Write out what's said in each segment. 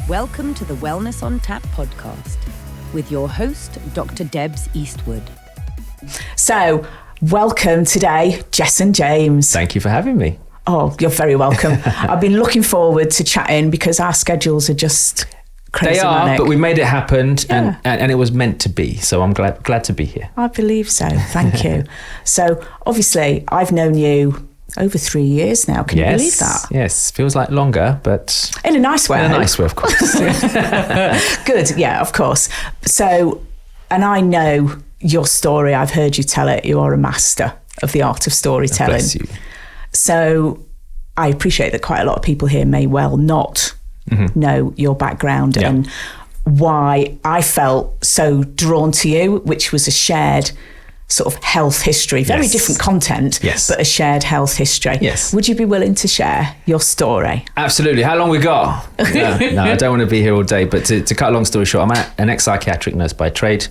Welcome to the Wellness on Tap podcast with your host, Dr. Debs Eastwood. So, welcome today, Jessen James. Thank you for having me. Oh, you're very welcome. I've been looking forward to chatting because our schedules are just crazy. They are, manic. but we made it happen, Yeah. and it was meant to be. So I'm glad to be here. I believe so. Thank you. So, obviously, I've known you over 3 years now. Can you believe that? Yes, feels like longer, but In a nice way. in a nice way, of course. Good. Yeah, of course. So, and I know your story. I've heard you tell it. You are a master of the art of storytelling. Bless you. So I appreciate that quite a lot of people here may well not know your background and why I felt so drawn to you, which was a shared sort of health history, very different content, but a shared health history. Yes. Would you be willing to share your story? Absolutely. How long we got? No, I don't want to be here all day, but to cut a long story short, I'm an ex-psychiatric nurse by trade,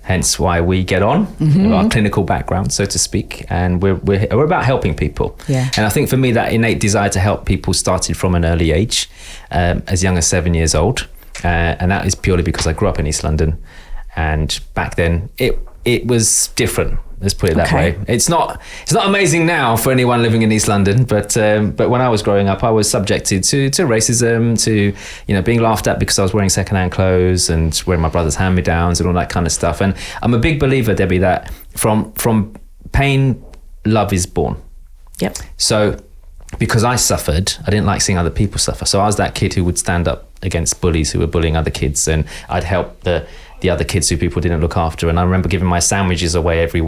hence why we get on, our clinical background, so to speak, and we're about helping people. Yeah. And I think for me, that innate desire to help people started from an early age, as young as 7 years old, and that is purely because I grew up in East London, and back then it was different. Let's put it that way. It's not amazing now for anyone living in East London, but when I was growing up, I was subjected to racism, to being laughed at because I was wearing secondhand clothes and wearing my brother's hand-me-downs and all that kind of stuff. And I'm a big believer, Debbie, that from pain, love is born. Yep. So because I suffered, I didn't like seeing other people suffer. So I was that kid who would stand up against bullies who were bullying other kids, and I'd help the other kids who people didn't look after. And I remember giving my sandwiches away every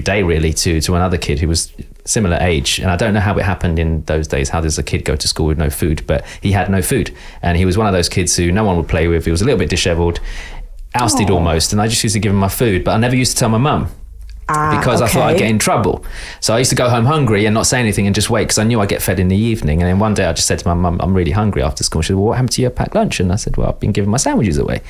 day really to another kid who was similar age. And I don't know how it happened in those days, how does a kid go to school with no food, but he had no food. And he was one of those kids who no one would play with. He was a little bit disheveled, ousted almost. And I just used to give him my food, but I never used to tell my mum. Because I thought I'd get in trouble. So I used to go home hungry and not say anything and just wait, because I knew I'd get fed in the evening. And then one day I just said to my mum, I'm really hungry after school. She said, well, what happened to your packed lunch? And I said, well, I've been giving my sandwiches away.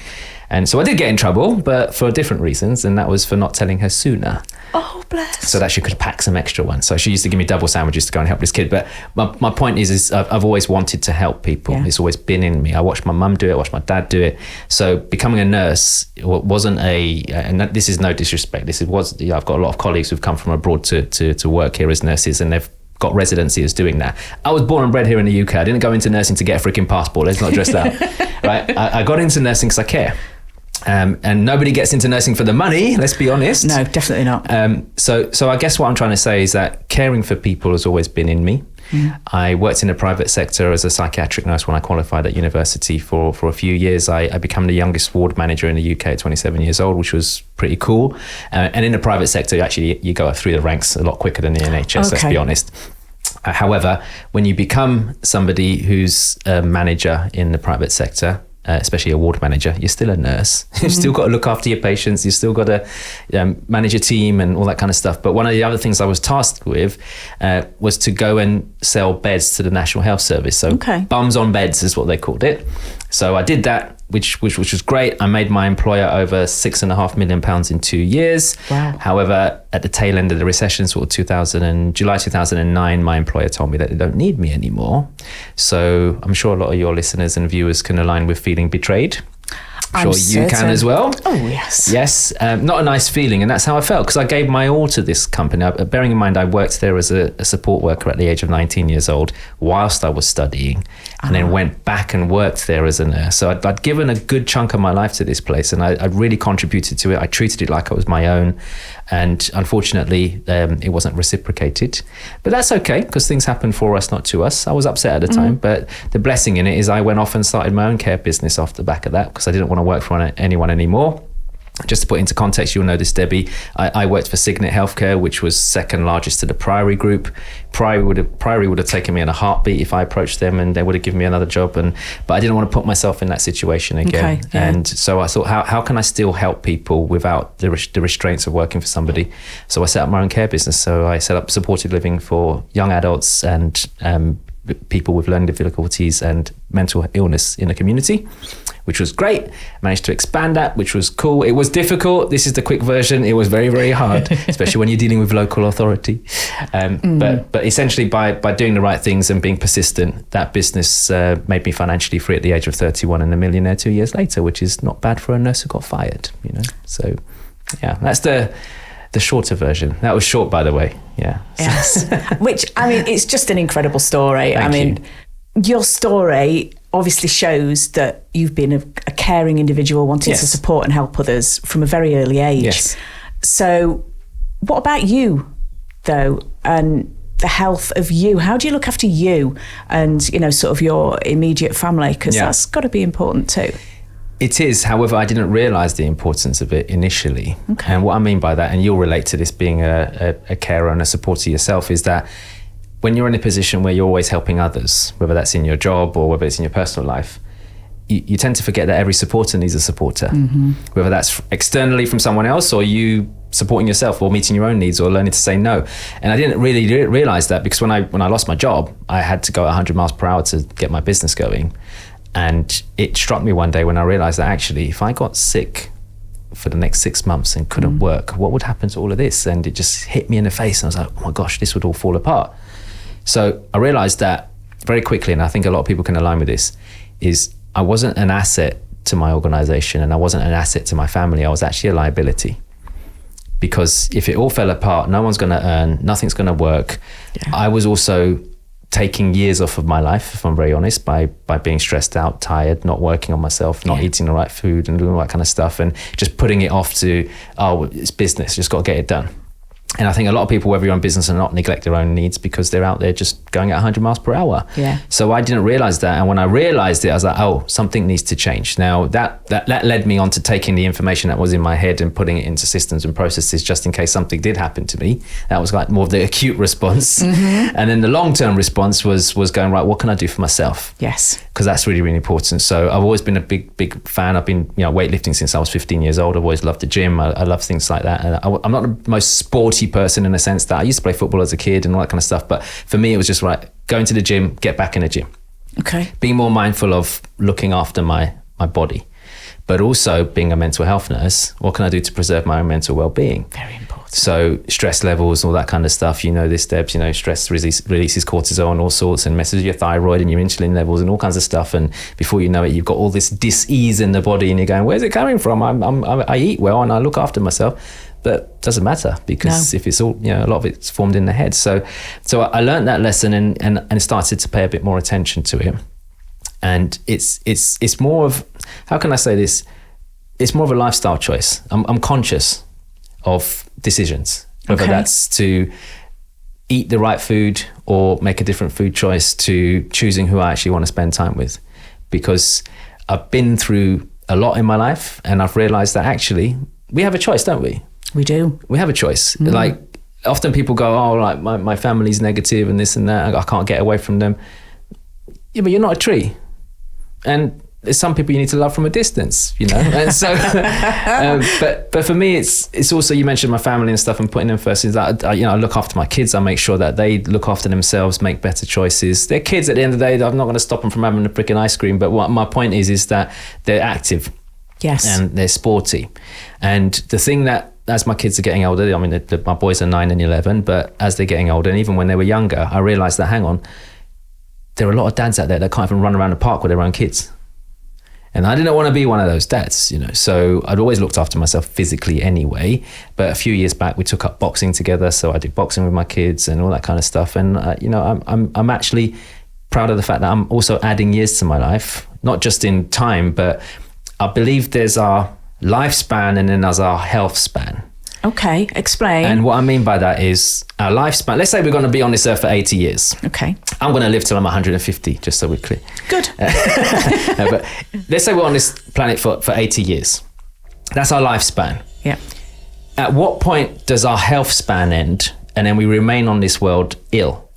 And so I did get in trouble, but for different reasons. And that was for not telling her sooner. Oh, bless. So that she could pack some extra ones. So she used to give me double sandwiches to go and help this kid. But my point is I've always wanted to help people. Yeah. It's always been in me. I watched my mum do it. I watched my dad do it. So becoming a nurse wasn't and this is no disrespect. I've got a lot of colleagues who've come from abroad to work here as nurses, and they've got residency as doing that. I was born and bred here in the UK. I didn't go into nursing to get a freaking passport. Let's not dress that up. Right? I got into nursing because I care. And nobody gets into nursing for the money, let's be honest. No, definitely not. So I guess what I'm trying to say is that caring for people has always been in me. I worked in the private sector as a psychiatric nurse when I qualified at university for a few years. I became the youngest ward manager in the UK at 27 years old, which was pretty cool. And in the private sector, actually, you go through the ranks a lot quicker than the NHS, let's be honest. However, when you become somebody who's a manager in the private sector, especially a ward manager, you're still a nurse. You've still got to look after your patients. You've still got to manage a team and all that kind of stuff. But one of the other things I was tasked with was to go and sell beds to the National Health Service. So bums on beds is what they called it. So I did that, which was great. I made my employer over £6.5 million in 2 years. Wow. However, at the tail end of the recession, sort of July 2009, my employer told me that they don't need me anymore. So I'm sure a lot of your listeners and viewers can align with feeling betrayed. I'm sure you can as well. Oh, yes. Yes. Not a nice feeling. And that's how I felt, because I gave my all to this company. Bearing in mind, I worked there as a support worker at the age of 19 years old whilst I was studying, and then went back and worked there as a nurse. So I'd given a good chunk of my life to this place, and I really contributed to it. I treated it like it was my own. And unfortunately, it wasn't reciprocated. But that's okay, because things happen for us, not to us. I was upset at the time, but the blessing in it is I went off and started my own care business off the back of that, because I didn't want to work for anyone anymore. Just to put into context, you'll know this, Debbie, I worked for Signet Healthcare, which was second largest to the Priory Group. Priory would have taken me in a heartbeat if I approached them, and they would have given me another job. But I didn't want to put myself in that situation again. Okay, yeah. And so I thought, how can I still help people without the restraints of working for somebody? So I set up my own care business. So I set up supported living for young adults and people with learning difficulties and mental illness in the community. which was great. Managed to expand that, which was cool. It was difficult. This is the quick version. It was very, very hard, especially when you're dealing with local authority. But essentially by doing the right things and being persistent, that business made me financially free at the age of 31 and a millionaire 2 years later, which is not bad for a nurse who got fired, you know. So yeah, that's the shorter version. That was short, by the way. Yeah. Yes. Which, I mean, it's just an incredible story. Thank you. Your story obviously shows that you've been a caring individual wanting to support and help others from a very early age. Yes. So what about you, though, and the health of you? How do you look after you and, you know, sort of your immediate family? Because that's got to be important too. It is. However, I didn't realise the importance of it initially. Okay. And what I mean by that, and you'll relate to this being a carer and a supporter yourself, is that when you're in a position where you're always helping others, whether that's in your job or whether it's in your personal life, you tend to forget that every supporter needs a supporter, whether that's externally from someone else or you supporting yourself or meeting your own needs or learning to say no. And I didn't really realise that, because when I lost my job, I had to go at 100 miles per hour to get my business going. And it struck me one day when I realised that actually, if I got sick for the next 6 months and couldn't work, what would happen to all of this? And it just hit me in the face. And I was like, oh my gosh, this would all fall apart. So I realised that very quickly, and I think a lot of people can align with this, is I wasn't an asset to my organisation and I wasn't an asset to my family. I was actually a liability. Because if it all fell apart, no one's going to earn, nothing's going to work. Yeah. I was also taking years off of my life, if I'm very honest, by being stressed out, tired, not working on myself, not eating the right food and doing all that kind of stuff, and just putting it off to, oh, it's business, just got to get it done. And I think a lot of people, whether you're in business or not, neglect their own needs because they're out there just going at 100 miles per hour. Yeah. So I didn't realize that. And when I realized it, I was like, oh, something needs to change. Now that led me on to taking the information that was in my head and putting it into systems and processes just in case something did happen to me. That was like more of the acute response. And then the long-term response was going, right, what can I do for myself? Yes. Because that's really, really important. So I've always been a big fan. I've been, weightlifting since I was 15 years old. I've always loved the gym. I love things like that. And I'm not the most sporty person in the sense that I used to play football as a kid and all that kind of stuff. But for me, it was just right, going to the gym, get back in the gym. Okay. Being more mindful of looking after my body, but also being a mental health nurse, what can I do to preserve my own mental well-being? Very important. So stress levels, all that kind of stuff, this, Debs, stress releases cortisol and all sorts and messes with your thyroid and your insulin levels and all kinds of stuff. And before you know it, you've got all this dis-ease in the body and you're going, where's it coming from? I eat well and I look after myself. But it doesn't matter because if it's all, a lot of it's formed in the head. So I learned that lesson and started to pay a bit more attention to it. And it's more of, how can I say this? It's more of a lifestyle choice. I'm conscious of decisions, whether that's to eat the right food or make a different food choice, to choosing who I actually want to spend time with. Because I've been through a lot in my life and I've realized that actually we have a choice, don't we? We do. We have a choice. Like often people go, oh, like my family's negative and this and that. I can't get away from them. Yeah, but you're not a tree. And there's some people you need to love from a distance, And so, but for me, it's also, you mentioned my family and stuff and putting them first. Is that I look after my kids. I make sure that they look after themselves, make better choices. They're kids at the end of the day. I'm not going to stop them from having a freaking ice cream. But what my point is that they're active. Yes. And they're sporty. And the thing that, as my kids are getting older, my boys are 9 and 11, but as they're getting older, and even when they were younger, I realized that, hang on, there are a lot of dads out there that can't even run around the park with their own kids. And I didn't want to be one of those dads, So I'd always looked after myself physically anyway. But a few years back, we took up boxing together. So I did boxing with my kids and all that kind of stuff. And, I'm actually proud of the fact that I'm also adding years to my life, not just in time, but I believe there's our lifespan and then there's our health span. Okay, explain. And what I mean by that is our lifespan. Let's say we're going to be on this earth for 80 years. Okay. I'm going to live till I'm 150, just so we're clear. Good. But let's say we're on this planet for 80 years. That's our lifespan. Yeah. At what point does our health span end and then we remain on this world ill?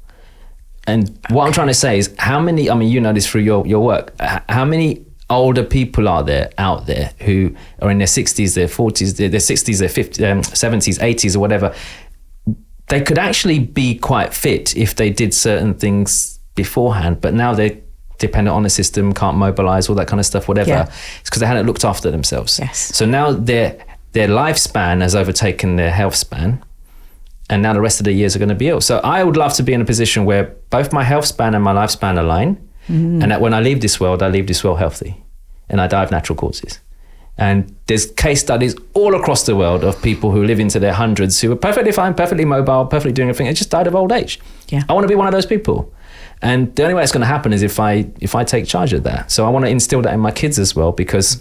And what I'm trying to say is how many, this through your work, how many older people are there out there who are in their 60s, their 40s, their 60s, their 50s, 70s, 80s or whatever. They could actually be quite fit if they did certain things beforehand, but now they're dependent on the system, can't mobilize, all that kind of stuff, whatever. Yeah. It's because they hadn't looked after themselves. Yes. So now their lifespan has overtaken their health span, and now the rest of the years are going to be ill. So I would love to be in a position where both my health span and my lifespan align, and that when I leave this world, I leave this world healthy, and I die of natural causes. And there's case studies all across the world of people who live into their hundreds who are perfectly fine, perfectly mobile, perfectly doing everything, and just died of old age. Yeah. I want to be one of those people. And the only way it's going to happen is if I take charge of that. So I want to instill that in my kids as well, because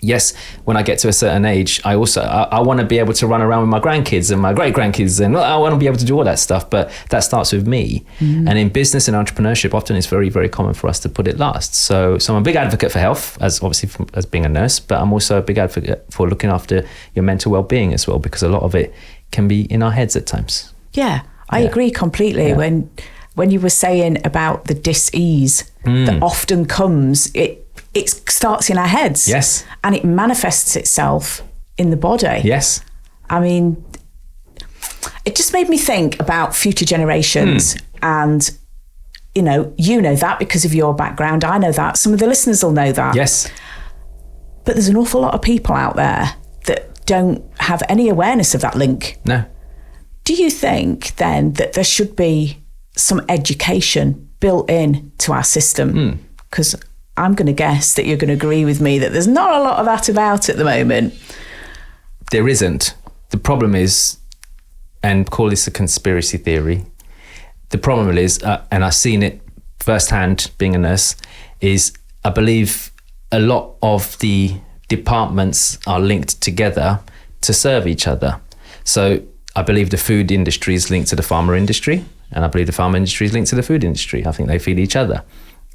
yes, when I get to a certain age, I want to be able to run around with my grandkids and my great grandkids, and I want to be able to do all that stuff. But that starts with me. And in business and entrepreneurship, often it's very, very common for us to put it last. So I'm a big advocate for health, as being a nurse, but I'm also a big advocate for looking after your mental well-being as well, because a lot of it can be in our heads at times. Yeah, I agree completely. Yeah. When you were saying about the dis-ease that often comes, it starts in our heads. Yes. And it manifests itself in the body. Yes. I mean, it just made me think about future generations. And, you know that because of your background. I know that. Some of the listeners will know that. Yes. But there's an awful lot of people out there that don't have any awareness of that link. No. Do you think then that there should be some education built in to our system? Because I'm going to guess that you're going to agree with me that there's not a lot of that about at the moment. There isn't. The problem is, and call this a conspiracy theory, the problem is, and I've seen it firsthand being a nurse, is I believe a lot of the departments are linked together to serve each other. So I believe the food industry is linked to the pharma industry, and I believe the pharma industry is linked to the food industry. I think they feed each other.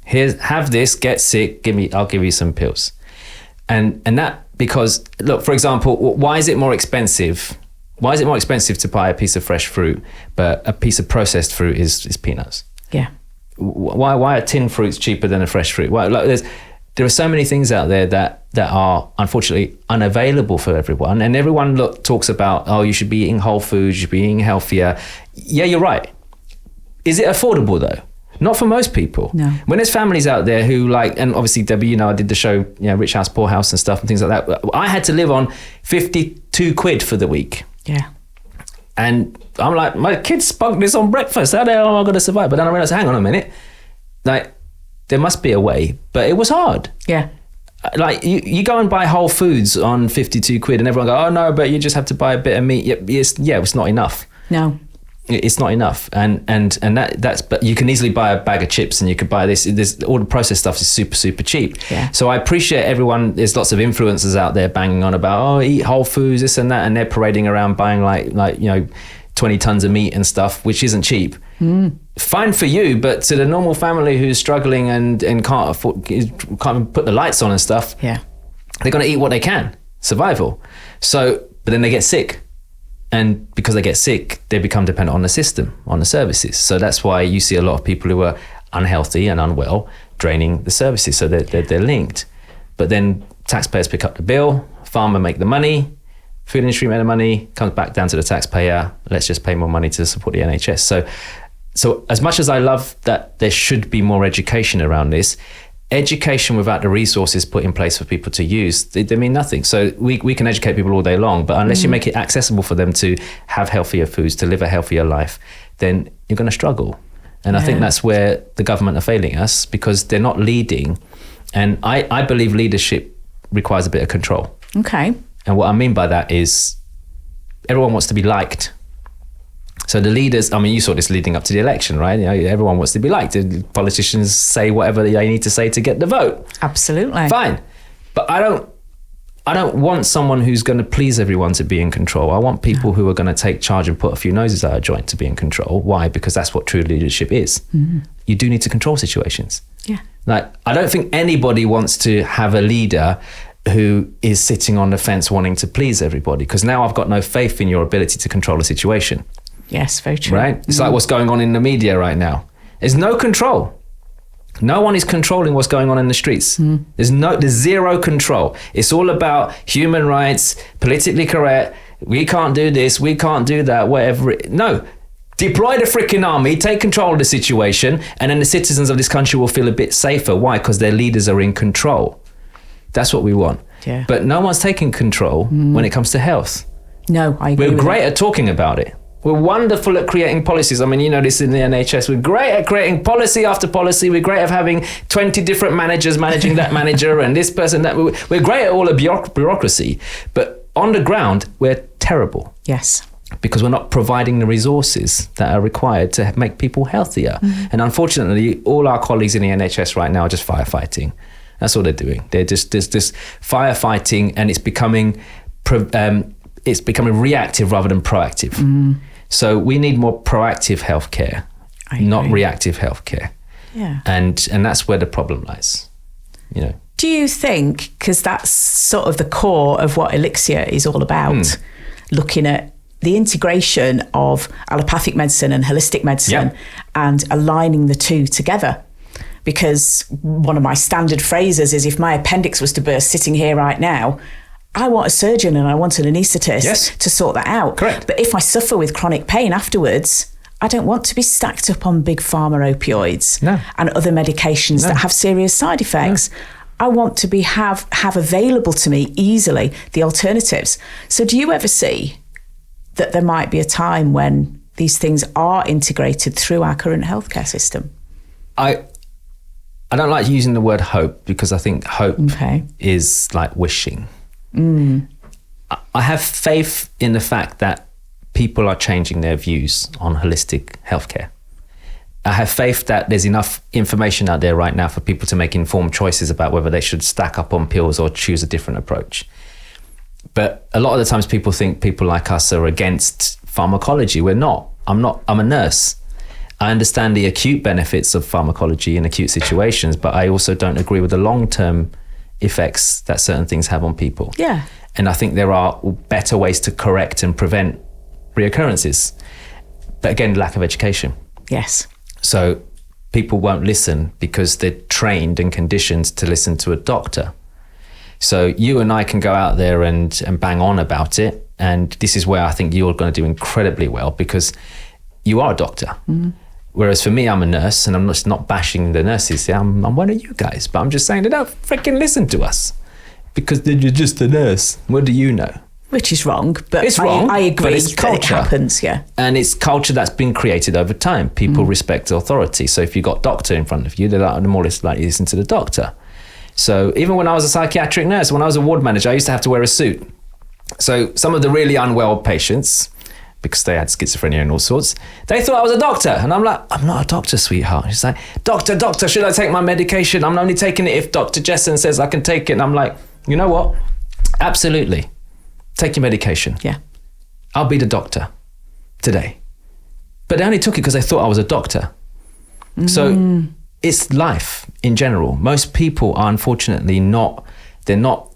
Have this, get sick, I'll give you some pills. And that, because look, for example, why is it more expensive? Why is it more expensive to buy a piece of fresh fruit, but a piece of processed fruit is peanuts? Yeah. Why are tin fruits cheaper than a fresh fruit? Why, there are so many things out there that are unfortunately unavailable for everyone. And everyone talks about, you should be eating whole foods, you should be eating healthier. Yeah, you're right. Is it affordable though? Not for most people. No. When there's families out there who and obviously Debbie, I did the show, Rich House, Poor House and stuff and things like that. I had to live on 52 quid for the week. Yeah. And I'm like, my kids spunked this on breakfast. How the hell am I going to survive? But then I realized, hang on a minute. There must be a way, but it was hard. Yeah. You go and buy Whole Foods on 52 quid and everyone go, oh no, but you just have to buy a bit of meat. It's not enough. No. It's not enough, and that's. But you can easily buy a bag of chips, and you could buy this. All the processed stuff is super, super cheap. Yeah. So I appreciate everyone. There's lots of influencers out there banging on about eat Whole Foods, this and that, and they're parading around buying like 20 tons of meat and stuff, which isn't cheap. Fine for you, but to the normal family who's struggling and can't afford, can't put the lights on and stuff. Yeah. They're gonna eat what they can, survival. So, but then they get sick. And because they get sick, they become dependent on the system, on the services. So that's why you see a lot of people who are unhealthy and unwell draining the services. So they're linked. But then taxpayers pick up the bill, farmer make the money, food industry make the money, comes back down to the taxpayer. Let's just pay more money to support the NHS. So as much as I love that there should be more education around this, education without the resources put in place for people to use, they mean nothing. So we can educate people all day long, but unless you make it accessible for them to have healthier foods, to live a healthier life, then you're going to struggle. And I think that's where the government are failing us, because they're not leading. And I believe leadership requires a bit of control. Okay. And what I mean by that is everyone wants to be liked. So the leaders, you saw this leading up to the election, right? Everyone wants to be liked. The politicians say whatever they need to say to get the vote. Absolutely. Fine. But I don't want someone who's going to please everyone to be in control. I want people who are going to take charge and put a few noses out of joint to be in control. Why? Because that's what true leadership is. You do need to control situations. Yeah. I don't think anybody wants to have a leader who is sitting on the fence wanting to please everybody, because now I've got no faith in your ability to control a situation. Yes, very true. Right? It's like what's going on in the media right now. There's no control. No one is controlling what's going on in the streets. There's zero control. It's all about human rights, politically correct. We can't do this, we can't do that, whatever. No, Deploy the freaking army, take control of the situation, and then the citizens of this country will feel a bit safer. Why? Because their leaders are in control. That's what we want. Yeah. But no one's taking control when it comes to health. No, I agree. We're great at talking about it. We're wonderful at creating policies. I mean, you know this in the NHS. We're great at creating policy after policy. We're great at having 20 different managers managing that manager and this person, that. We're great at all the bureaucracy. But on the ground, we're terrible. Yes. Because we're not providing the resources that are required to make people healthier. And unfortunately, all our colleagues in the NHS right now are just firefighting. That's all they're doing. They're just firefighting, and it's becoming reactive rather than proactive. So we need more proactive healthcare, not reactive healthcare. Yeah. And that's where the problem lies. You know. Do you think, because that's sort of the core of what Elixir is all about, looking at the integration of allopathic medicine and holistic medicine and aligning the two together? Because one of my standard phrases is, if my appendix was to burst sitting here right now, I want a surgeon and I want an anaesthetist to sort that out. Correct. But if I suffer with chronic pain afterwards, I don't want to be stacked up on big pharma opioids and other medications that have serious side effects. I want to have available to me easily the alternatives. So do you ever see that there might be a time when these things are integrated through our current healthcare system? I don't like using the word hope, because I think hope is like wishing. I have faith in the fact that people are changing their views on holistic healthcare. I have faith that there's enough information out there right now for people to make informed choices about whether they should stack up on pills or choose a different approach. But a lot of the times people think people like us are against pharmacology. We're not. I'm a nurse. I understand the acute benefits of pharmacology in acute situations, but I also don't agree with the long-term effects that certain things have on people. Yeah. And I think there are better ways to correct and prevent reoccurrences. But again, lack of education. Yes. So people won't listen because they're trained and conditioned to listen to a doctor. So you and I can go out there and bang on about it. And this is where I think you're going to do incredibly well, because you are a doctor. Whereas for me, I'm a nurse, and I'm just not bashing the nurses. I'm one of you guys, but I'm just saying they don't freaking listen to us because you're just a nurse. What do you know? Which is wrong, but it's wrong. I agree. But it's culture. That it happens, and it's culture that's been created over time. People respect authority. So if you've got doctor in front of you, they're more or less likely to listen to the doctor. So even when I was a psychiatric nurse, when I was a ward manager, I used to have to wear a suit. So some of the really unwell patients, because they had schizophrenia and all sorts, they thought I was a doctor. And I'm like, I'm not a doctor, sweetheart. She's like, doctor, should I take my medication? I'm only taking it if Dr. Jessen says I can take it. And I'm like, you know what? Absolutely. Take your medication. Yeah. I'll be the doctor today. But they only took it because they thought I was a doctor. So it's life in general. Most people are unfortunately they're not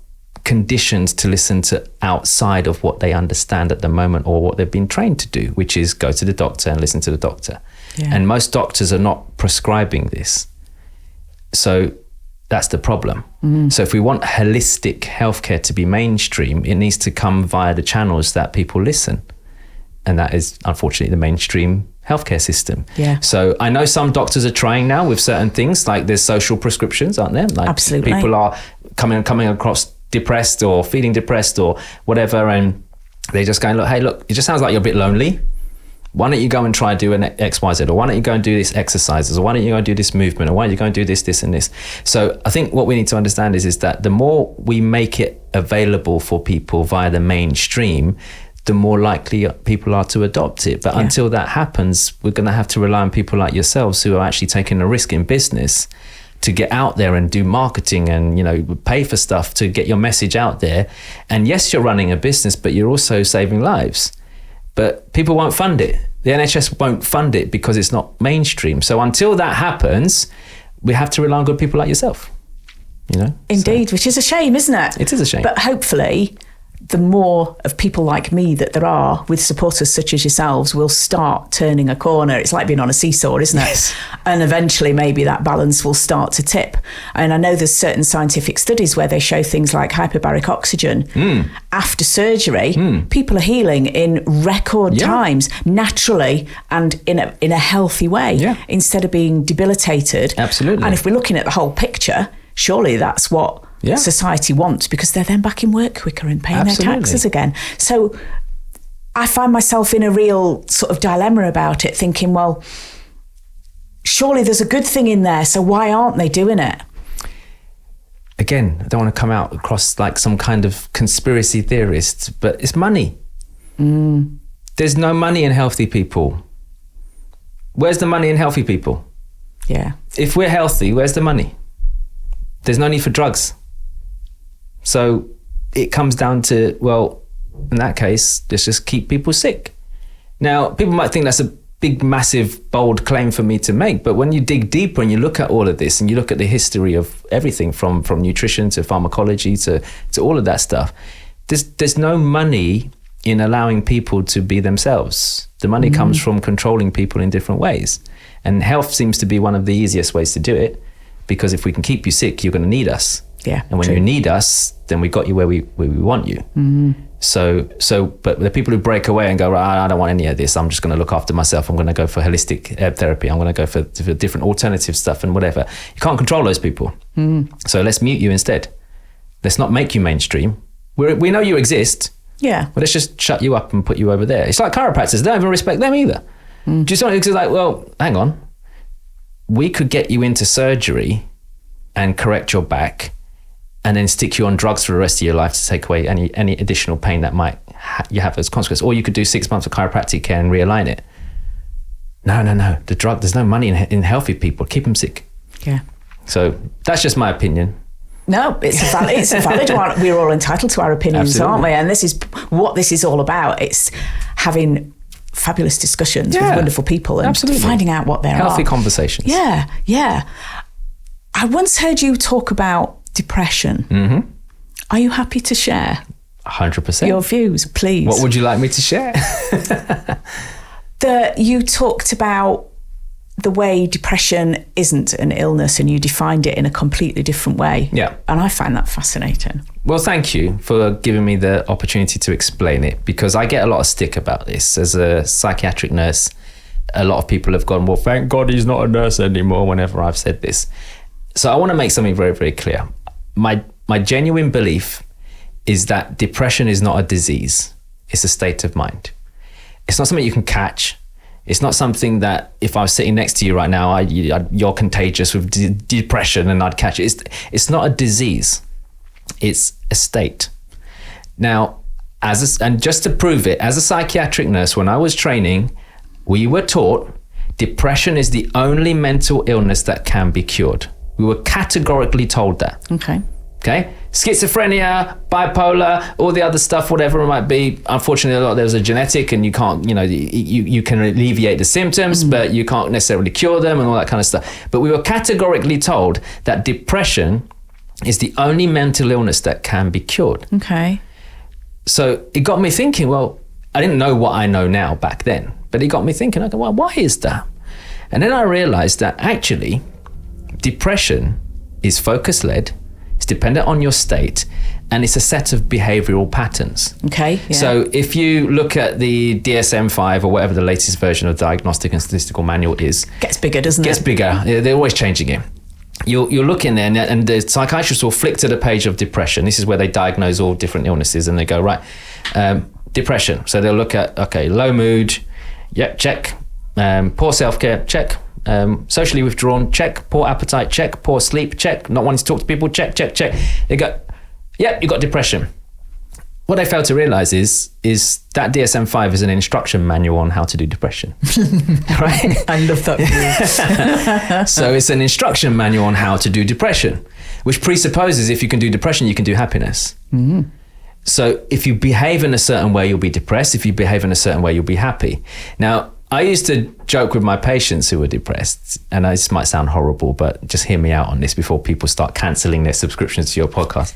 conditioned to listen to outside of what they understand at the moment or what they've been trained to do, which is go to the doctor and listen to the doctor. Yeah. And most doctors are not prescribing this. So that's the problem. So if we want holistic healthcare to be mainstream, it needs to come via the channels that people listen. And that is unfortunately the mainstream healthcare system. Yeah. So I know some doctors are trying now with certain things, like there's social prescriptions, aren't there? Like absolutely. People are coming across depressed or feeling depressed or whatever, and they're just going, look, it just sounds like you're a bit lonely. Why don't you go and try do an XYZ, or why don't you go and do these exercises, or why don't you go and do this movement, or why don't you go and do this and this. So I think what we need to understand is that the more we make it available for people via the mainstream, the more likely people are to adopt it. But until that happens, we're going to have to rely on people like yourselves who are actually taking a risk in business to get out there and do marketing and, pay for stuff to get your message out there. And yes, you're running a business, but you're also saving lives. But people won't fund it. The NHS won't fund it because it's not mainstream. So until that happens, we have to rely on good people like yourself. Indeed, which is a shame, isn't it? It is a shame. But hopefully the more of people like me that there are with supporters such as yourselves will start turning a corner. It's like being on a seesaw, isn't it? And eventually maybe that balance will start to tip. And I know there's certain scientific studies where they show things like hyperbaric oxygen. After surgery, people are healing in record times, naturally and in a healthy way, instead of being debilitated. Absolutely. And if we're looking at the whole picture, surely that's what society wants, because they're then back in work quicker and paying their taxes again. So I find myself in a real sort of dilemma about it, thinking, well, surely there's a good thing in there, so why aren't they doing it? Again, I don't want to come out across like some kind of conspiracy theorist, but it's money. There's no money in healthy people. Where's the money in healthy people? Yeah. If we're healthy, where's the money? There's no need for drugs. So it comes down to, well, in that case, let's just keep people sick. Now, people might think that's a big, massive, bold claim for me to make, but when you dig deeper and you look at all of this and you look at the history of everything from nutrition to pharmacology to all of that stuff, there's no money in allowing people to be themselves. The money comes from controlling people in different ways. And health seems to be one of the easiest ways to do it, because if we can keep you sick, you're going to need us. Yeah. And when you need us, then we got you where we want you. So, but the people who break away and go, right, I don't want any of this. I'm just going to look after myself. I'm going to go for holistic therapy. I'm going to go for different alternative stuff and whatever. You can't control those people. So let's mute you instead. Let's not make you mainstream. We know you exist. Yeah. But let's just shut you up and put you over there. It's like chiropractors. They don't even respect them either. Just it's like, well, hang on. We could get you into surgery and correct your back and then stick you on drugs for the rest of your life to take away any additional pain that might you have as a consequence. Or you could do 6 months of chiropractic care and realign it. No. The drug, there's no money in healthy people. Keep them sick. Yeah. So that's just my opinion. No, it's a valid one. We're all entitled to our opinions, Absolutely. aren't we? And this is what this is all about. It's having fabulous discussions with wonderful people and finding out what they're healthy conversations. Yeah. I once heard you talk about depression. Are you happy to share 100%. your views, please? What would you like me to share? That you talked about the way depression isn't an illness and you defined it in a completely different way. Yeah. And I find that fascinating. Well, thank you for giving me the opportunity to explain it, because I get a lot of stick about this. As a psychiatric nurse, a lot of people have gone, well, thank God he's not a nurse anymore whenever I've said this. So I want to make something very, very clear. My genuine belief is that depression is not a disease. It's a state of mind. It's not something you can catch. It's not something that if I was sitting next to you right now, you're contagious with depression and I'd catch it. It's not a disease. It's a state. Now, and just to prove it, as a psychiatric nurse, when I was training, we were taught depression is the only mental illness that can be cured. We were categorically told that. Okay? Schizophrenia, bipolar, all the other stuff, whatever it might be. Unfortunately, there's a genetic and you can't, you can alleviate the symptoms, but you can't necessarily cure them and all that kind of stuff. But we were categorically told that depression is the only mental illness that can be cured. Okay. So it got me thinking, well, I didn't know what I know now back then, but it got me thinking, okay, well, why is that? And then I realized that actually depression is focus-led, it's dependent on your state, and it's a set of behavioral patterns. Okay. Yeah. So if you look at the DSM-5 or whatever the latest version of Diagnostic and Statistical Manual is, Gets bigger, doesn't it? Gets bigger. They're always changing it. You'll look in there and the psychiatrist will flick to the page of depression. This is where they diagnose all different illnesses and they go, right, depression. So they'll look at, okay, low mood, yep, check. Poor self-care, check. Socially withdrawn, check. Poor appetite, check. Poor sleep, check. Not wanting to talk to people, check. They go, yep, you got depression. What they fail to realize is that DSM-5 is an instruction manual on how to do depression. Right? I love that. So it's an instruction manual on how to do depression, which presupposes if you can do depression, you can do happiness. So if you behave in a certain way, you'll be depressed. If you behave in a certain way, you'll be happy. Now, I used to joke with my patients who were depressed, and this might sound horrible, but just hear me out on this before people start cancelling their subscriptions to your podcast.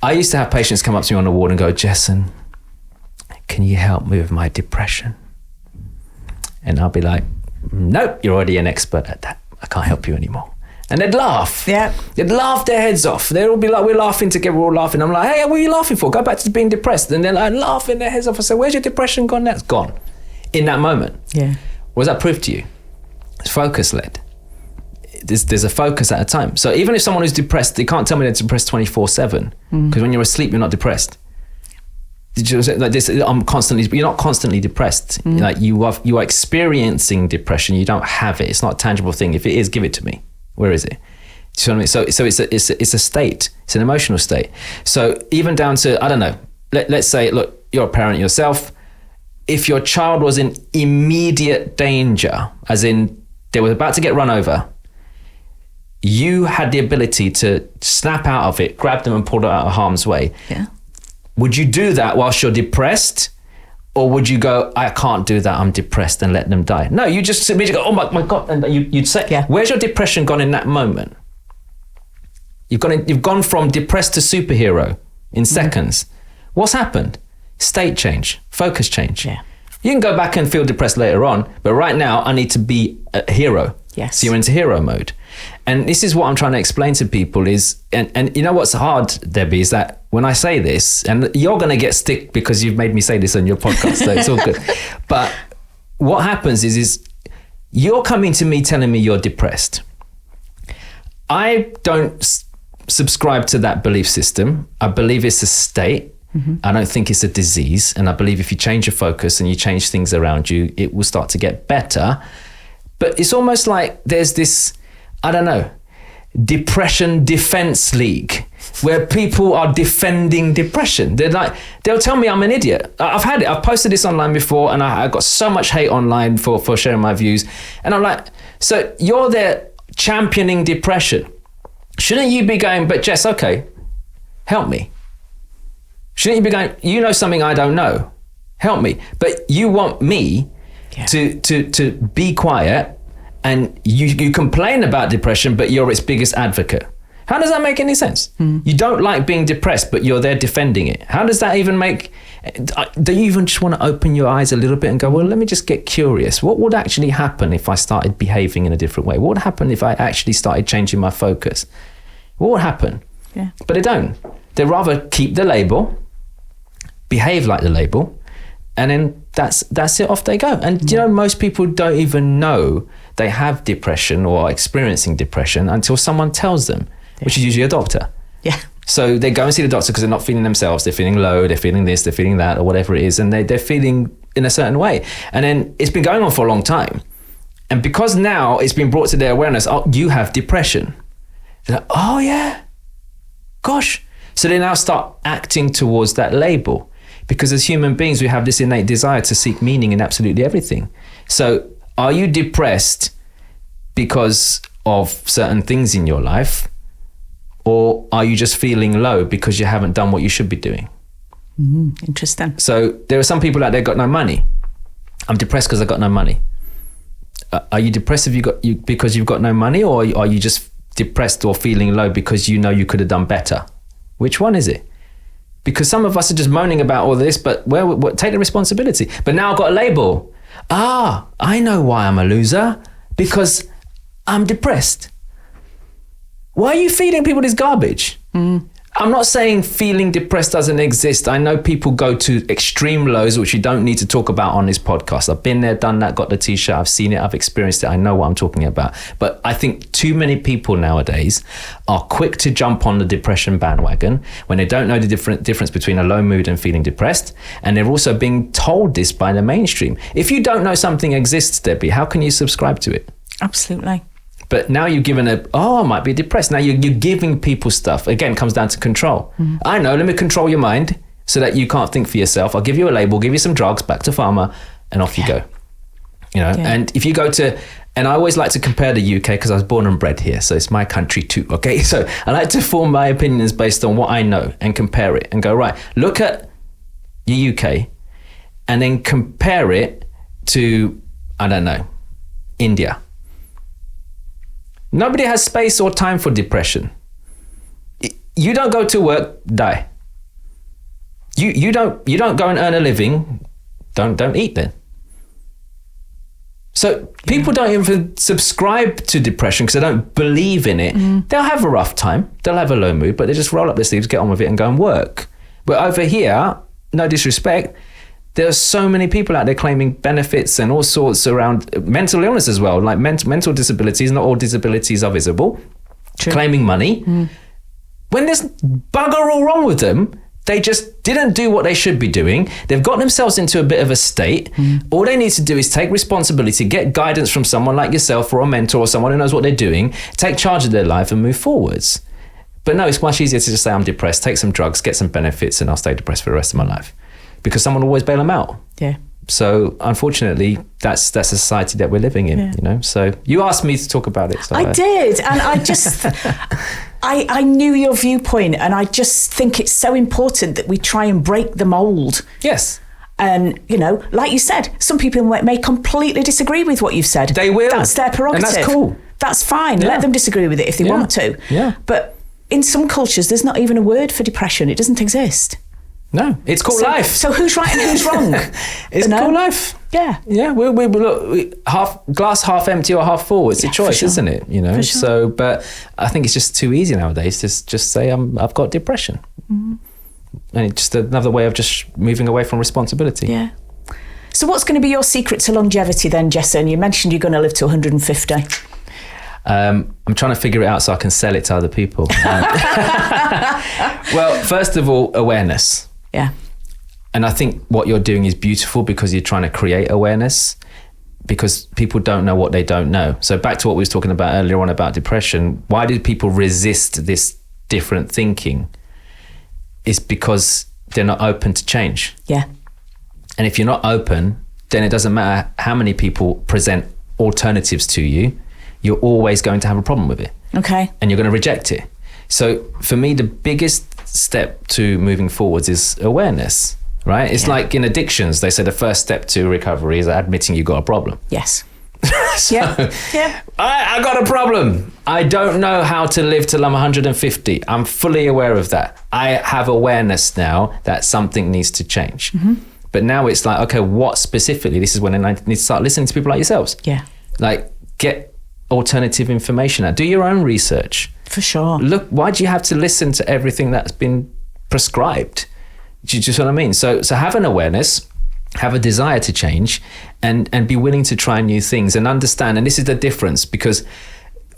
I used to have patients come up to me on the ward and go, Jessen, can you help me with my depression? And I'll be like, nope, you're already an expert at that. I can't help you anymore. And they'd laugh. Yeah. They'd laugh their heads off. They'd all be like, we're laughing together, we're all laughing. I'm like, hey, what are you laughing for? Go back to being depressed. And they're like laughing their heads off. I say, where's your depression gone? That's gone. In that moment. Yeah. What does that prove to you? It's focus led. There's a focus at a time. So even if someone who's depressed, they can't tell me they're depressed 24/7. Because when you're asleep, you're not depressed. Did you say like this? You're not constantly depressed. Like you are experiencing depression. You don't have it. It's not a tangible thing. If it is, give it to me. Where is it? Do you know what I mean? So it's a state. It's an emotional state. So even down to, I don't know, let's say, look, you're a parent yourself. If your child was in immediate danger, as in they were about to get run over, you had the ability to snap out of it, grab them and pull them out of harm's way. Yeah. Would you do that whilst you're depressed? Or would you go, I can't do that, I'm depressed, and let them die? No, you just immediately go, oh my God. And you'd say, yeah. Where's your depression gone in that moment? You've gone from depressed to superhero in seconds. What's happened? State change, focus change. Yeah. You can go back and feel depressed later on, but right now I need to be a hero. Yes. So you're into hero mode. And this is what I'm trying to explain to people is, and you know what's hard, Debbie, is that when I say this, and you're going to get stick because you've made me say this on your podcast, so it's all good. But what happens is you're coming to me telling me you're depressed. I don't subscribe to that belief system. I believe it's a state. I don't think it's a disease. And I believe if you change your focus and you change things around you, it will start to get better. But it's almost like there's this, I don't know, depression defense league where people are defending depression. They'll tell me I'm an idiot. I've had it. I've posted this online before and I got so much hate online for sharing my views. And I'm like, so you're there championing depression. Shouldn't you be going, but Jess, okay, help me. Shouldn't you be going, you know something I don't know, help me. But you want me to be quiet and you complain about depression, but you're its biggest advocate. How does that make any sense? You don't like being depressed, but you're there defending it. How does that even make, do you even just want to open your eyes a little bit and go, well, let me just get curious. What would actually happen if I started behaving in a different way? What would happen if I actually started changing my focus? What would happen? Yeah. But they don't. They rather keep the label, behave like the label, and then that's it, off they go. And you know, most people don't even know they have depression or are experiencing depression until someone tells them, which is usually a doctor. Yeah. So they go and see the doctor because they're not feeling themselves, they're feeling low, they're feeling this, they're feeling that, or whatever it is, and they're feeling in a certain way. And then it's been going on for a long time. And because now it's been brought to their awareness, oh, you have depression. They're like, oh yeah, gosh. So they now start acting towards that label. Because as human beings, we have this innate desire to seek meaning in absolutely everything. So are you depressed because of certain things in your life? Or are you just feeling low because you haven't done what you should be doing? Interesting. So there are some people out there got no money. I'm depressed because I got no money. Are you depressed because you've got no money? Or are you just depressed or feeling low because you know you could have done better? Which one is it? Because some of us are just moaning about all this, but take the responsibility. But now I've got a label. I know why I'm a loser. Because I'm depressed. Why are you feeding people this garbage? I'm not saying feeling depressed doesn't exist. I know people go to extreme lows, which you don't need to talk about on this podcast. I've been there, done that, got the t-shirt. I've seen it, I've experienced it. I know what I'm talking about. But I think too many people nowadays are quick to jump on the depression bandwagon when they don't know the difference between a low mood and feeling depressed. And they're also being told this by the mainstream. If you don't know something exists, Debbie, how can you subscribe to it? Absolutely. But now you're given I might be depressed. Now you're giving people stuff. Again, it comes down to control. I know, let me control your mind so that you can't think for yourself. I'll give you a label, give you some drugs, back to pharma, and off you go. You know, and if you go to, and I always like to compare the UK because I was born and bred here. So it's my country too, okay? So I like to form my opinions based on what I know and compare it and go, right, look at the UK and then compare it to, I don't know, India. Nobody has space or time for depression. You don't go to work, die. You don't go and earn a living, don't eat then. So people don't even subscribe to depression because they don't believe in it. They'll have a rough time, they'll have a low mood, but they just roll up their sleeves, get on with it and go and work. But over here, no disrespect, there are so many people out there claiming benefits and all sorts around mental illness as well, like mental disabilities. Not all disabilities are visible. True. Claiming money. When there's bugger all wrong with them, they just didn't do what they should be doing. They've got themselves into a bit of a state. All they need to do is take responsibility, get guidance from someone like yourself or a mentor or someone who knows what they're doing, take charge of their life and move forwards. But no, it's much easier to just say, I'm depressed, take some drugs, get some benefits, and I'll stay depressed for the rest of my life. Because someone will always bail them out. Yeah. So unfortunately, that's the society that we're living in, you know. So you asked me to talk about it. So I did, and I just, I knew your viewpoint, and I just think it's so important that we try and break the mold. Yes. And, you know, like you said, some people may completely disagree with what you've said. They will. That's their prerogative. And that's cool. That's fine. Let them disagree with it if they want to. Yeah. But in some cultures, there's not even a word for depression. It doesn't exist. No, it's called life. So who's right and who's wrong? It's called life. Yeah. Yeah, we look, glass half empty or half full. It's a choice, isn't it? You know. For sure. So, but I think it's just too easy nowadays to just say I've got depression, and it's just another way of just moving away from responsibility. Yeah. So what's going to be your secret to longevity then, Jessen? You mentioned you're going to live to 150. I'm trying to figure it out so I can sell it to other people. Well, first of all, awareness. Yeah. And I think what you're doing is beautiful because you're trying to create awareness, because people don't know what they don't know. So back to what we was talking about earlier on about depression, why do people resist this different thinking? It's because they're not open to change. Yeah. And if you're not open, then it doesn't matter how many people present alternatives to you, you're always going to have a problem with it. Okay. And you're going to reject it. So for me, the biggest step to moving forwards is awareness, right? It's like in addictions, they say the first step to recovery is admitting you got a problem. Yes. So, I got a problem. I don't know how to live till I'm 150. I'm fully aware of that. I have awareness now that something needs to change. But now it's like, okay, what specifically? This is when I need to start listening to people like yourselves. Yeah. Like, get alternative information out. Do your own research. For sure. Look, why do you have to listen to everything that's been prescribed? Do you see what I mean? So have an awareness, have a desire to change, and be willing to try new things and understand. And this is the difference, because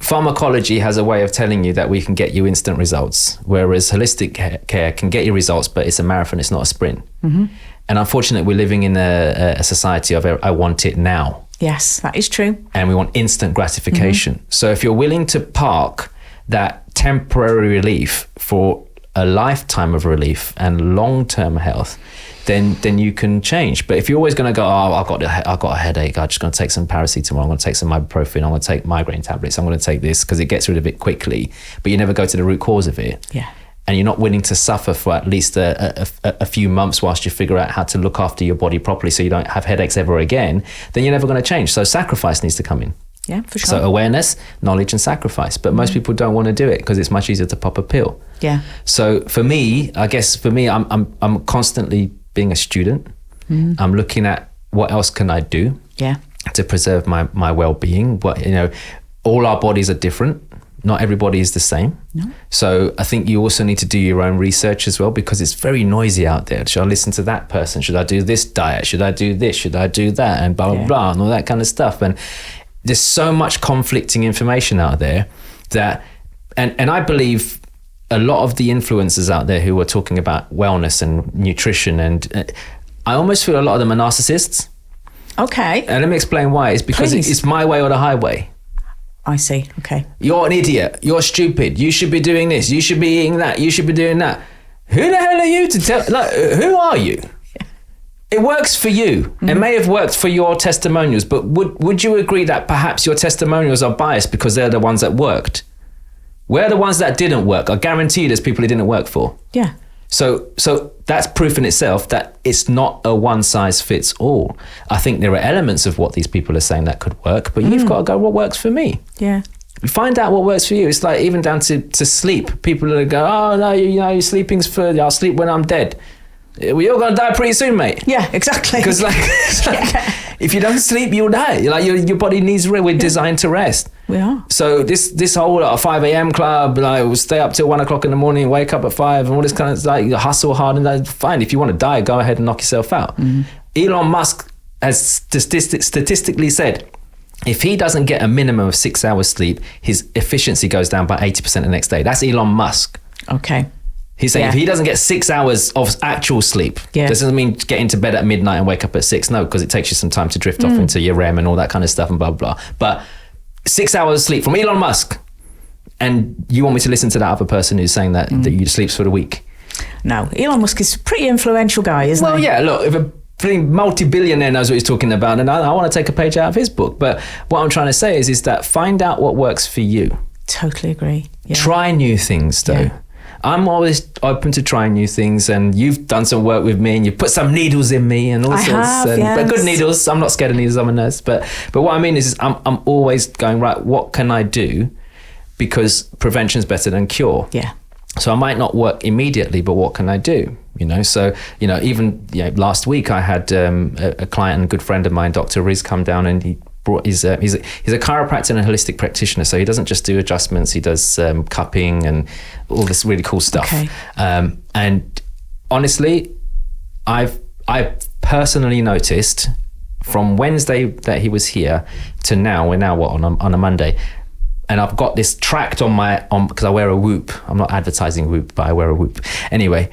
pharmacology has a way of telling you that we can get you instant results, whereas holistic care can get you results, but it's a marathon, it's not a sprint. And unfortunately, we're living in a society of I want it now. Yes, that is true. And we want instant gratification. So if you're willing to park that temporary relief for a lifetime of relief and long-term health, then you can change. But if you're always going to go, I've got a headache, I'm just going to take some paracetamol, I'm going to take some ibuprofen, I'm going to take migraine tablets, I'm going to take this because it gets rid of it quickly, but you never go to the root cause of it. Yeah. And you're not willing to suffer for at least a few months whilst you figure out how to look after your body properly so you don't have headaches ever again, then you're never going to change. So sacrifice needs to come in. Yeah, for sure. So awareness, knowledge and sacrifice. But most people don't want to do it because it's much easier to pop a pill. Yeah. So for me, I'm constantly being a student. I'm looking at what else can I do to preserve my well-being. All our bodies are different. Not everybody is the same. No. So I think you also need to do your own research as well, because it's very noisy out there. Should I listen to that person? Should I do this diet? Should I do this? Should I do that? And blah, blah, blah, and all that kind of stuff. And there's so much conflicting information out there that, and I believe a lot of the influencers out there who are talking about wellness and nutrition, and I almost feel a lot of them are narcissists. Okay. And let me explain why. It's because it's my way or the highway. I see. Okay. You're an idiot. You're stupid. You should be doing this. You should be eating that. You should be doing that. Who the hell are you to tell? Like, who are you? It works for you. It may have worked for your testimonials, but would you agree that perhaps your testimonials are biased because they're the ones that worked? Where the ones that didn't work? I guarantee you there's people it didn't work for. Yeah. So that's proof in itself that it's not a one size fits all. I think there are elements of what these people are saying that could work, but you've got to go, what works for me? Yeah. Find out what works for you. It's like even down to sleep. People are go, oh no, your sleeping's for, I'll sleep when I'm dead. Well, you're going to die pretty soon, mate. Yeah, exactly. Because if you don't sleep, you'll die. Like your body needs rest. We're designed to rest. We are. So this whole 5 a.m. club, like we'll stay up till 1 o'clock in the morning, wake up at 5, and all this kind of like hustle hard, and that's fine. If you want to die, go ahead and knock yourself out. Elon Musk has statistically said, if he doesn't get a minimum of 6 hours sleep, his efficiency goes down by 80% the next day. That's Elon Musk. Okay. He's saying if he doesn't get 6 hours of actual sleep, this doesn't mean get into bed at midnight and wake up at 6. No, because it takes you some time to drift off into your REM and all that kind of stuff and blah, blah, blah. But 6 hours of sleep from Elon Musk. And you want me to listen to that other person who's saying that you sleeps for the week? No, Elon Musk is a pretty influential guy, isn't he? Well, yeah, look, if a multi-billionaire knows what he's talking about, and I want to take a page out of his book. But what I'm trying to say is that find out what works for you. Totally agree. Yeah. Try new things, though. Yeah. I'm always open to trying new things, and you've done some work with me, and you've put some needles in me and all sorts. But good needles. I'm not scared of needles. I'm a nurse. But what I mean is I'm always going, right, what can I do? Because prevention's better than cure. Yeah. So I might not work immediately, but what can I do? So even last week I had a client and a good friend of mine, Dr. Riz, come down, and he brought he's a chiropractor and a holistic practitioner. So he doesn't just do adjustments; he does cupping and all this really cool stuff. Okay. And honestly, I've personally noticed from Wednesday that he was here to now. We're now on a Monday. And I've got this tracked on because I wear a Whoop. I'm not advertising Whoop, but I wear a Whoop. Anyway,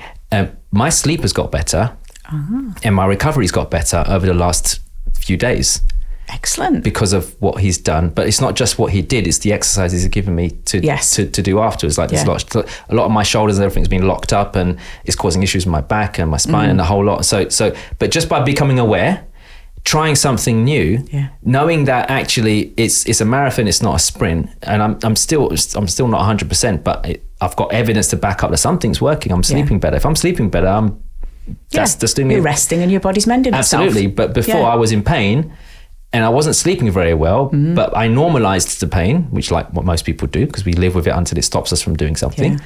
my sleep has got better, and my recovery's got better over the last few days. Excellent. Because of what he's done. But it's not just what he did, it's the exercises he's given me to do afterwards. Like there's a lot of my shoulders and everything's been locked up, and it's causing issues with my back and my spine and the whole lot. So but just by becoming aware, trying something new, knowing that actually it's a marathon, it's not a sprint, and I'm still not 100%, but I've got evidence to back up that something's working. I'm sleeping better. If I'm sleeping better, that's just doing me. You're resting and your body's mending itself. Absolutely, but before I was in pain and I wasn't sleeping very well, but I normalized the pain, which like what most people do, because we live with it until it stops us from doing something,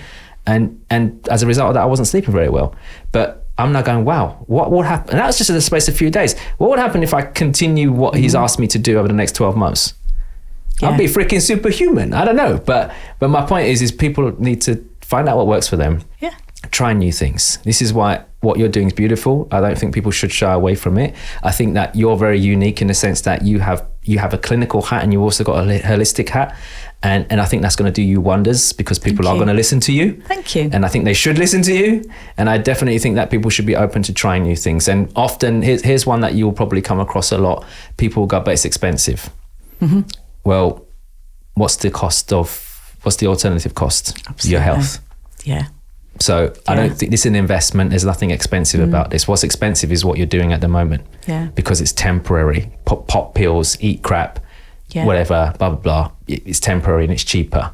and as a result of that, I wasn't sleeping very well. But I'm now going, wow, what would happen? And that was just in the space of a few days. What would happen if I continue what he's asked me to do over the next 12 months? I'll be freaking superhuman. I don't know. But my point is people need to find out what works for them. Yeah. Try new things. This is why what you're doing is beautiful. I don't think people should shy away from it. I think that you're very unique in the sense that you have a clinical hat and you also got a holistic hat. And I think that's going to do you wonders because people are going to listen to you. Thank you. And I think they should listen to you. And I definitely think that people should be open to trying new things. And often, here's one that you'll probably come across a lot. People go, but it's expensive. Mm-hmm. Well, what's the alternative cost? Absolutely. Your health. Yeah. So I don't think this is an investment. There's nothing expensive about this. What's expensive is what you're doing at the moment. Yeah. Because it's temporary. Pop pills, eat crap. Whatever, blah, blah, blah. It's temporary and it's cheaper.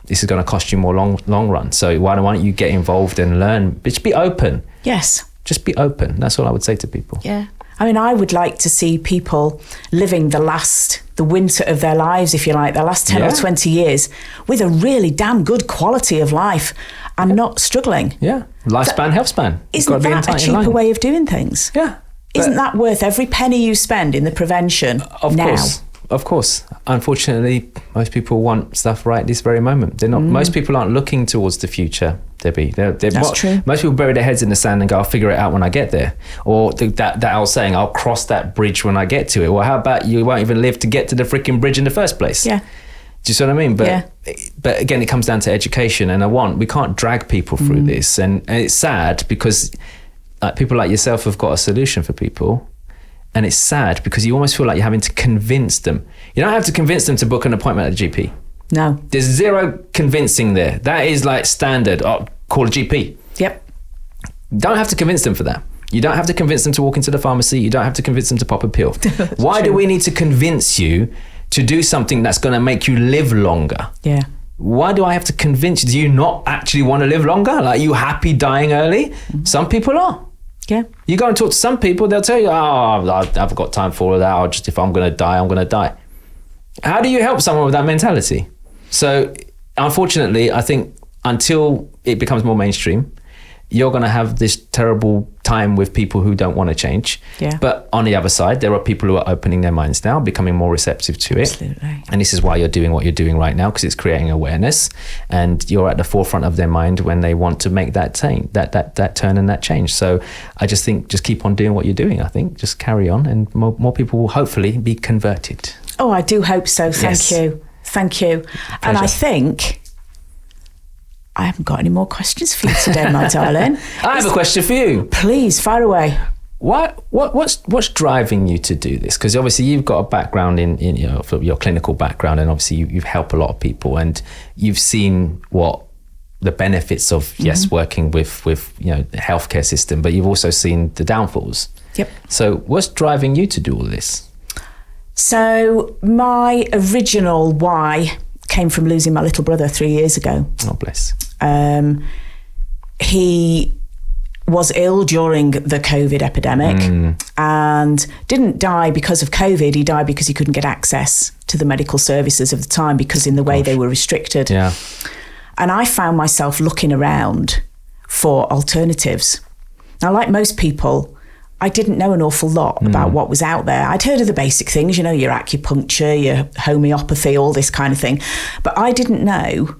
This is going to cost you more long run. So why don't you get involved and learn? But just be open. Yes. Just be open. That's all I would say to people. Yeah. I mean, I would like to see people living the winter of their lives, if you like, their last 10 or 20 years with a really damn good quality of life and not struggling. Yeah. Lifespan, healthspan. Isn't that a cheaper way of doing things? Yeah. Isn't that worth every penny you spend in the prevention now? Of course. Unfortunately, most people want stuff right this very moment. They're not. Most people aren't looking towards the future, Debbie. That's true. Most people bury their heads in the sand and go, I'll figure it out when I get there. Or that old saying, I'll cross that bridge when I get to it. Well, how about you won't even live to get to the freaking bridge in the first place? Yeah. Do you see what I mean? But again, it comes down to education. And we can't drag people through this. And it's sad because people like yourself have got a solution for people. And it's sad because you almost feel like you're having to convince them. You don't have to convince them to book an appointment at the GP. No. There's zero convincing there. That is like standard. Oh, call a GP. Yep. You don't have to convince them for that. You don't have to convince them to walk into the pharmacy. You don't have to convince them to pop a pill. Why do we need to convince you to do something that's going to make you live longer? Yeah. Why do I have to convince you? Do you not actually want to live longer? Like, you happy dying early? Some people are. Yeah. You go and talk to some people, they'll tell you, I haven't got time for all of that. If I'm going to die, I'm going to die. How do you help someone with that mentality? So, unfortunately, I think until it becomes more mainstream, you're going to have this terrible time with people who don't want to change. Yeah. But on the other side, there are people who are opening their minds now, becoming more receptive to it. Absolutely. And this is why you're doing what you're doing right now, because it's creating awareness, and you're at the forefront of their mind when they want to make that turn and that change. So I just think, just keep on doing what you're doing. I think just carry on, and more people will hopefully be converted. Oh, I do hope so. Thank you. Pleasure. And I think I haven't got any more questions for you today, my darling. I have a question for you. Please, fire away. What's driving you to do this? Because obviously you've got a background in your clinical background, and obviously you've helped a lot of people, and you've seen what the benefits of working with the healthcare system, but you've also seen the downfalls. Yep. So what's driving you to do all this? So my original why came from losing my little brother 3 years ago. Oh, bless. He was ill during the COVID epidemic and didn't die because of COVID. He died because he couldn't get access to the medical services of the time, because in the way they were restricted. Yeah. And I found myself looking around for alternatives. Now, like most people, I didn't know an awful lot about what was out there. I'd heard of the basic things, your acupuncture, your homeopathy, all this kind of thing. But I didn't know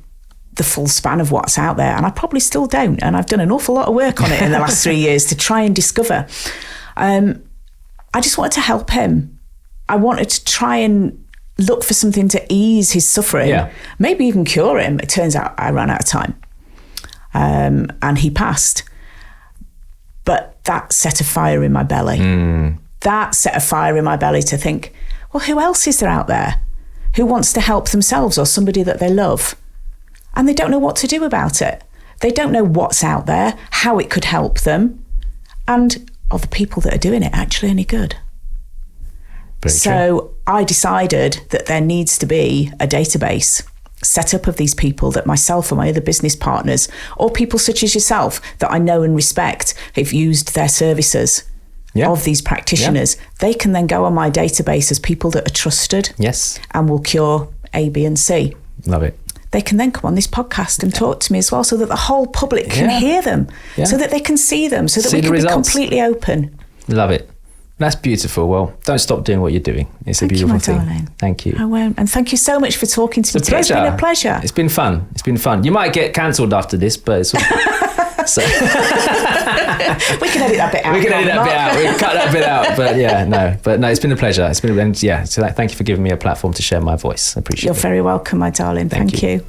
the full span of what's out there. And I probably still don't. And I've done an awful lot of work on it in the last 3 years to try and discover. I just wanted to help him. I wanted to try and look for something to ease his suffering, maybe even cure him. It turns out I ran out of time. And he passed. But that set a fire in my belly. That set a fire in my belly to think, well, who else is there out there who wants to help themselves or somebody that they love? And they don't know what to do about it. They don't know what's out there, how it could help them, and are the people that are doing it actually any good? So I decided that there needs to be a database set up of these people that myself and my other business partners, or people such as yourself that I know and respect, have used their services of these practitioners. They can then go on my database as people that are trusted and will cure A, B and C. Love it. They can then come on this podcast and talk to me as well, so that the whole public can hear them, so that they can see them, so that we can be completely open. Love it. That's beautiful. Well, don't stop doing what you're doing. It's a beautiful thing. Darling. Thank you. I won't. And thank you so much for talking to me today. It's been a pleasure. It's been fun. It's been fun. You might get cancelled after this, but it's all... So. We can edit that bit out. We can cut that bit out. But no, it's been a pleasure. It's been, so thank you for giving me a platform to share my voice. I appreciate it. You're very welcome, my darling. Thank you.